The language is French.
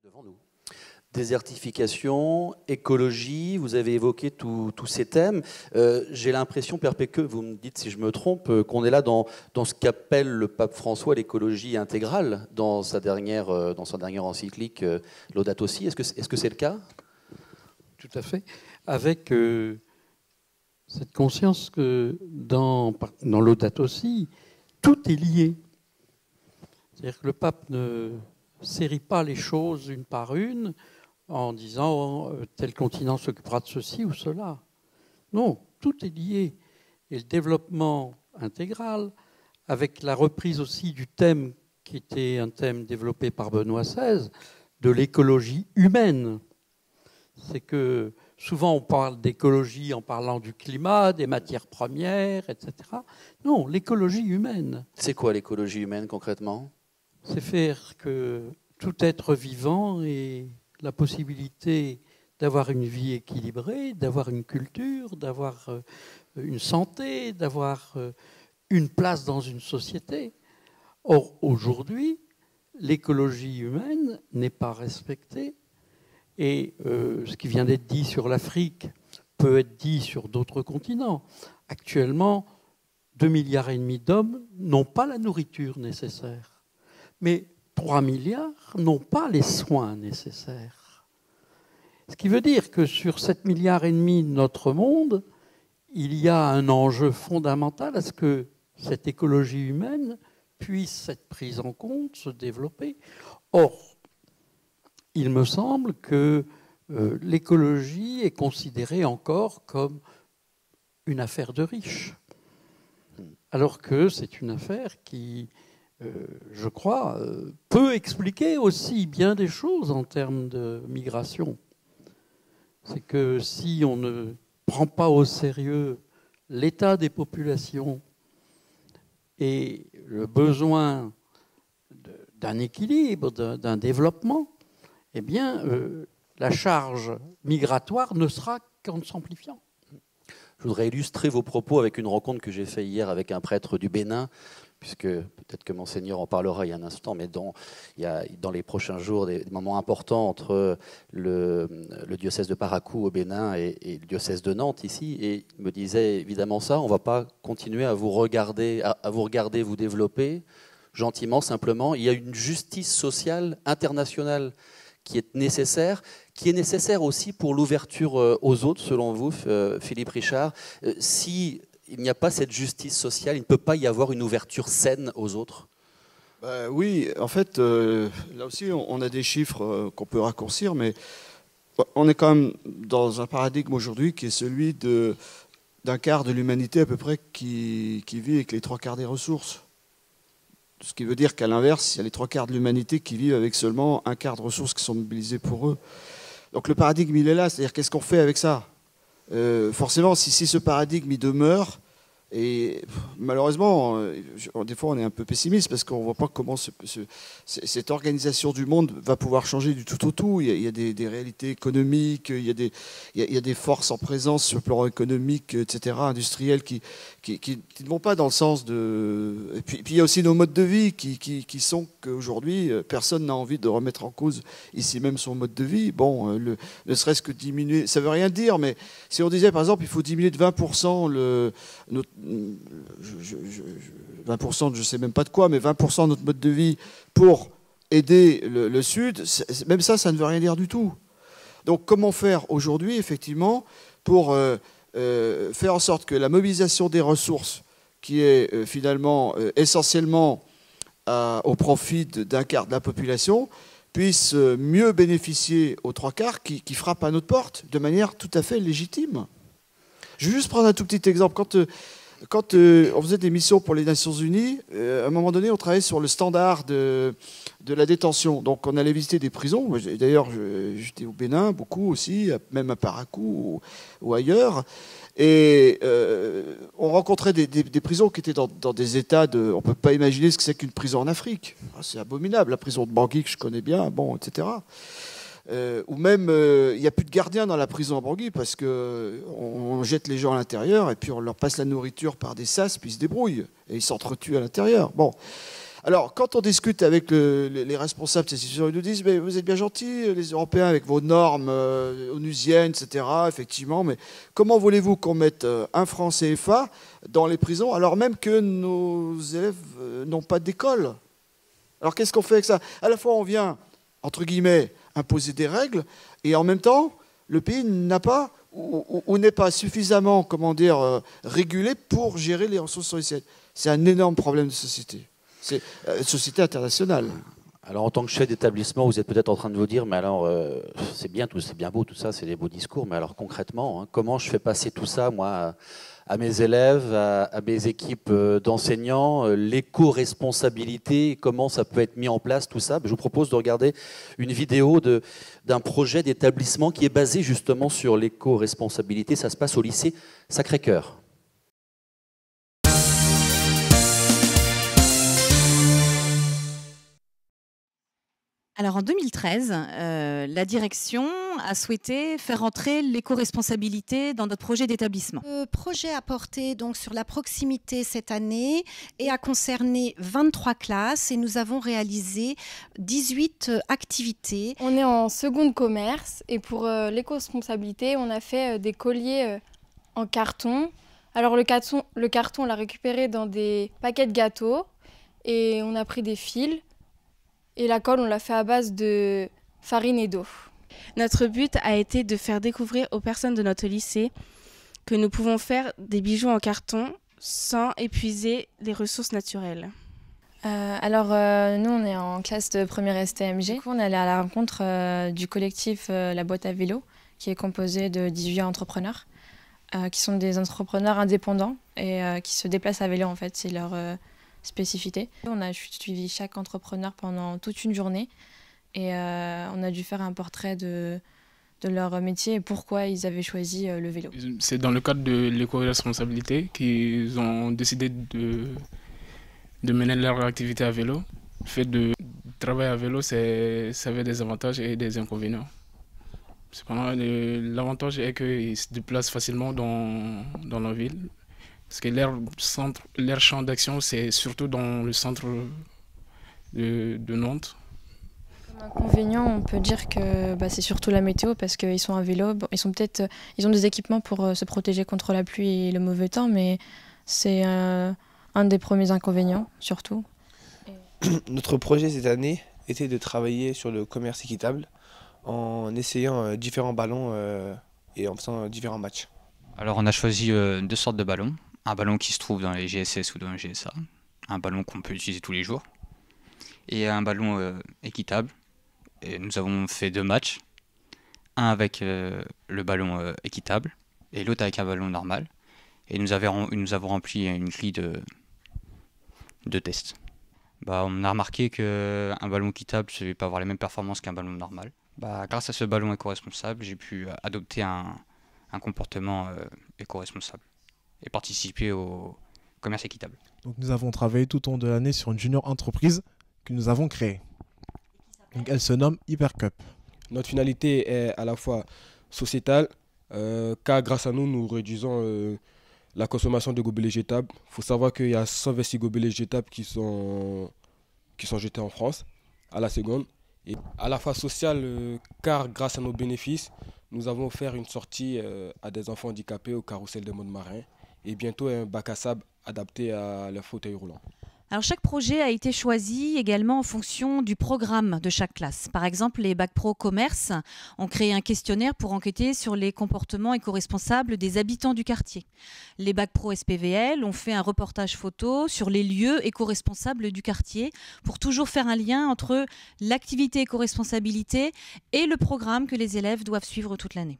Devant nous. Désertification, écologie, vous avez évoqué tous ces thèmes. J'ai l'impression, Père Péqueux, vous me dites si je me trompe, qu'on est là dans ce qu'appelle le pape François l'écologie intégrale dans sa dernière encyclique Laudato Si. Est-ce que c'est le cas? Tout à fait. Avec cette conscience que dans Laudato Si, tout est lié. C'est-à-dire que le pape ne série pas les choses une par une en disant tel continent s'occupera de ceci ou cela. Non, tout est lié. Et le développement intégral, avec la reprise aussi du thème qui était un thème développé par Benoît XVI, de l'écologie humaine. C'est que souvent on parle d'écologie en parlant du climat, des matières premières, etc. Non, l'écologie humaine. C'est quoi l'écologie humaine concrètement ? C'est faire que tout être vivant ait la possibilité d'avoir une vie équilibrée, d'avoir une culture, d'avoir une santé, d'avoir une place dans une société. Or, aujourd'hui, l'écologie humaine n'est pas respectée. Et ce qui vient d'être dit sur l'Afrique peut être dit sur d'autres continents. Actuellement, 2,5 milliards d'hommes n'ont pas la nourriture nécessaire. Mais 3 milliards n'ont pas les soins nécessaires. Ce qui veut dire que sur 7,5 milliards de notre monde, il y a un enjeu fondamental à ce que cette écologie humaine puisse être prise en compte, se développer. Or, il me semble que l'écologie est considérée encore comme une affaire de riches, alors que c'est une affaire qui, je crois, peut expliquer aussi bien des choses en termes de migration. C'est que si on ne prend pas au sérieux l'état des populations et le besoin d'un équilibre, d'un développement, eh bien, la charge migratoire ne sera qu'en s'amplifiant. Je voudrais illustrer vos propos avec une rencontre que j'ai faite hier avec un prêtre du Bénin, puisque peut-être que Monseigneur en parlera il y a un instant, mais il y a dans les prochains jours des moments importants entre le diocèse de Parakou au Bénin et le diocèse de Nantes ici, et il me disait évidemment ça, on ne va pas continuer à vous regarder, vous développer gentiment, simplement. Il y a une justice sociale internationale qui est nécessaire aussi pour l'ouverture aux autres, selon vous, Philippe Richard. Si il n'y a pas cette justice sociale, il ne peut pas y avoir une ouverture saine aux autres. Oui, en fait, là aussi, on a des chiffres qu'on peut raccourcir, mais on est quand même dans un paradigme aujourd'hui qui est celui d'un quart de l'humanité à peu près qui vit avec les 3/4 des ressources. Ce qui veut dire qu'à l'inverse, il y a les 3/4 de l'humanité qui vivent avec seulement 1/4 de ressources qui sont mobilisées pour eux. Donc le paradigme, il est là, c'est-à-dire qu'est-ce qu'on fait avec ça ? Forcément, si ce paradigme il demeure, et malheureusement, des fois on est un peu pessimiste parce qu'on ne voit pas comment cette organisation du monde va pouvoir changer du tout au tout. Il y a des réalités économiques, il y a des forces en présence sur le plan économique, etc., industriel, qui ne vont pas dans le sens de... Et puis il y a aussi nos modes de vie qui sont qu'aujourd'hui, personne n'a envie de remettre en cause ici même son mode de vie. Bon, ne serait-ce que diminuer, ça ne veut rien dire, mais si on disait par exemple il faut diminuer de 20% 20% je ne sais même pas de quoi, mais 20% de notre mode de vie pour aider le Sud, même ça ne veut rien dire du tout. Donc comment faire aujourd'hui, effectivement, pour faire en sorte que la mobilisation des ressources, qui est finalement essentiellement au profit d'1/4 de la population, puisse mieux bénéficier aux 3/4 qui frappent à notre porte de manière tout à fait légitime. Je vais juste prendre un tout petit exemple. Quand on faisait des missions pour les Nations Unies, à un moment donné, on travaillait sur le standard de la détention. Donc, on allait visiter des prisons. D'ailleurs, j'étais au Bénin, beaucoup aussi, même à Parakou ou ailleurs. Et on rencontrait des prisons qui étaient dans des états de... On ne peut pas imaginer ce que c'est qu'une prison en Afrique. C'est abominable. La prison de Bangui, que je connais bien, bon, etc. Ou même, il n'y a plus de gardiens dans la prison à Bangui parce qu'on jette les gens à l'intérieur et puis on leur passe la nourriture par des sas, puis ils se débrouillent et ils s'entretuent à l'intérieur. Bon. Alors, quand on discute avec les responsables de ces institutions, ils nous disent mais vous êtes bien gentils, les Européens, avec vos normes onusiennes, etc., effectivement, mais comment voulez-vous qu'on mette un franc CFA dans les prisons alors même que nos élèves n'ont pas d'école? Alors, qu'est-ce qu'on fait avec ça? À la fois, on vient, entre guillemets, imposer des règles, et en même temps, le pays n'a pas ou n'est pas suffisamment, régulé pour gérer les ressources soviétiques. C'est un énorme problème de société. C'est une société internationale. Alors, en tant que chef d'établissement, vous êtes peut-être en train de vous dire, mais alors, c'est bien beau tout ça, c'est des beaux discours, mais alors concrètement, comment je fais passer tout ça, moi, à mes élèves, à mes équipes d'enseignants, l'éco-responsabilité, comment ça peut être mis en place, tout ça? Je vous propose de regarder une vidéo d'un projet d'établissement qui est basé justement sur l'éco-responsabilité. Ça se passe au lycée Sacré-Cœur. Alors en 2013, la direction a souhaité faire entrer l'éco-responsabilité dans notre projet d'établissement. Le projet a porté donc sur la proximité cette année et a concerné 23 classes et nous avons réalisé 18 activités. On est en seconde commerce et pour l'éco-responsabilité, on a fait des colliers en carton. Alors le carton, on l'a récupéré dans des paquets de gâteaux et on a pris des fils. Et la colle, on l'a fait à base de farine et d'eau. Notre but a été de faire découvrir aux personnes de notre lycée que nous pouvons faire des bijoux en carton sans épuiser les ressources naturelles. Nous, on est en classe de première STMG. Du coup, on est allé à la rencontre du collectif La Boîte à Vélo, qui est composé de 18 entrepreneurs, qui sont des entrepreneurs indépendants et qui se déplacent à vélo, en fait. C'est leur spécificité. On a suivi chaque entrepreneur pendant toute une journée et on a dû faire un portrait de leur métier et pourquoi ils avaient choisi le vélo. C'est dans le cadre de l'éco-responsabilité qu'ils ont décidé de mener leur activité à vélo. Le fait de travailler à vélo, ça avait des avantages et des inconvénients. Cependant, l'avantage est qu'ils se déplacent facilement dans la ville. Parce que leur champ d'action, c'est surtout dans le centre de Nantes. Comme inconvénient, on peut dire que c'est surtout la météo, parce qu'ils sont à vélo. Bon, ils ont des équipements pour se protéger contre la pluie et le mauvais temps, mais c'est un des premiers inconvénients, surtout. Notre projet cette année était de travailler sur le commerce équitable en essayant différents ballons et en faisant différents matchs. Alors on a choisi deux sortes de ballons. Un ballon qui se trouve dans les GSS ou dans les GSA, un ballon qu'on peut utiliser tous les jours, et un ballon équitable. Et nous avons fait deux matchs, un avec le ballon équitable et l'autre avec un ballon normal. Et nous avons rempli une grille de tests. On a remarqué qu'un ballon équitable ne va pas avoir les mêmes performances qu'un ballon normal. Grâce à ce ballon éco-responsable, j'ai pu adopter un comportement éco-responsable et participer au commerce équitable. Donc nous avons travaillé tout au long de l'année sur une junior entreprise que nous avons créée. Donc elle se nomme Hypercup. Notre finalité est à la fois sociétale, car grâce à nous, nous réduisons la consommation de gobelets jetables. Il faut savoir qu'il y a 126 gobelets jetables qui sont jetés en France à la seconde. Et à la fois sociale, car grâce à nos bénéfices, nous avons offert une sortie à des enfants handicapés au carrousel des mondes marins et bientôt un bac à sable adapté à leur fauteuil roulant. Alors chaque projet a été choisi également en fonction du programme de chaque classe. Par exemple, les Bac Pro Commerce ont créé un questionnaire pour enquêter sur les comportements éco-responsables des habitants du quartier. Les Bac Pro SPVL ont fait un reportage photo sur les lieux éco-responsables du quartier pour toujours faire un lien entre l'activité éco-responsabilité et le programme que les élèves doivent suivre toute l'année.